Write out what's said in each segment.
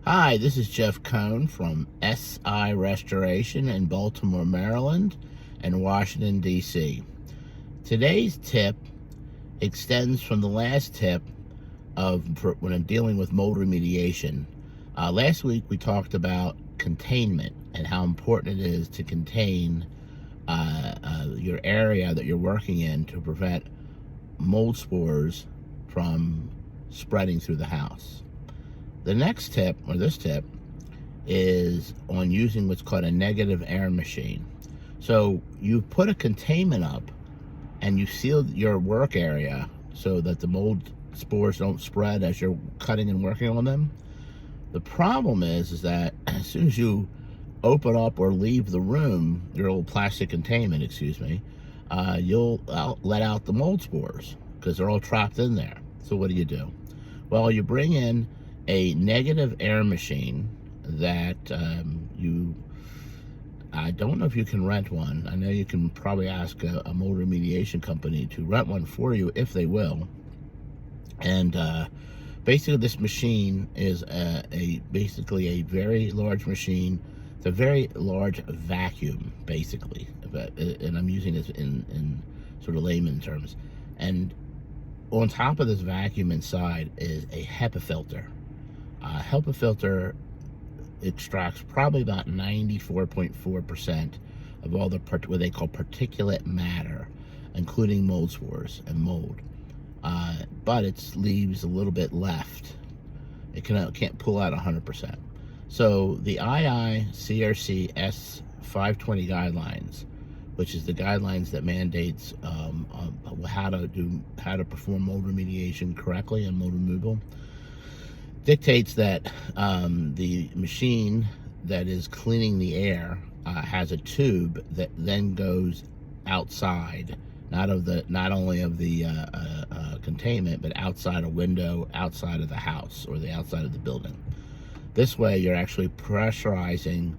Hi, this is Jeff Cohn from SI Restoration in Baltimore, Maryland, and Washington, D.C. Today's tip extends from the last tip when I'm dealing with mold remediation. Last week we talked about containment and how important it is to contain your area that you're working in to prevent mold spores from spreading through the house. The next tip, or this tip, is on using what's called a negative air machine. So you put a containment up and you seal your work area so that the mold spores don't spread as you're cutting and working on them. The problem is that as soon as you open up or leave the room, your little plastic containment, you'll let out the mold spores because they're all trapped in there. So what do? Well, you bring in a negative air machine that I don't know if you can rent one. I know you can probably ask a mold remediation company to rent one for you if they will. And basically this machine is basically a very large machine. It's a very large vacuum, basically, and I'm using this in sort of layman terms. And on top of this vacuum inside is a HEPA filter. HEPA filter extracts probably about 94.4% of all the what they call particulate matter, including mold spores and mold. But it leaves a little bit left. It can't pull out 100%. So the IICRC S520 guidelines, which is the guidelines that mandates how to perform mold remediation correctly and mold removal, dictates that the machine that is cleaning the air has a tube that then goes outside, not only of the containment, but outside a window, outside of the house or the outside of the building. This way, you're actually pressurizing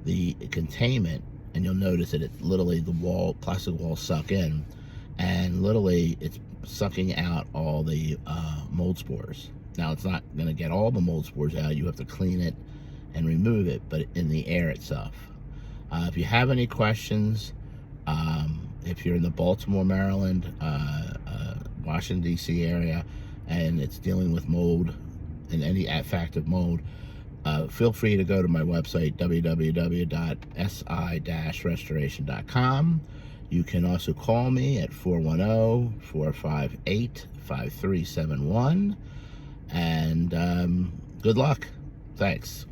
the containment, and you'll notice that it's literally the plastic walls suck in, and literally it's sucking out all the mold spores. Now, it's not going to get all the mold spores out. You have to clean it and remove it, but in the air itself. If you have any questions, if you're in the Baltimore, Maryland, Washington, D.C. area, and it's dealing with mold and any fact of mold, feel free to go to my website, www.si-restoration.com. You can also call me at 410-458-5371. And good luck. Thanks.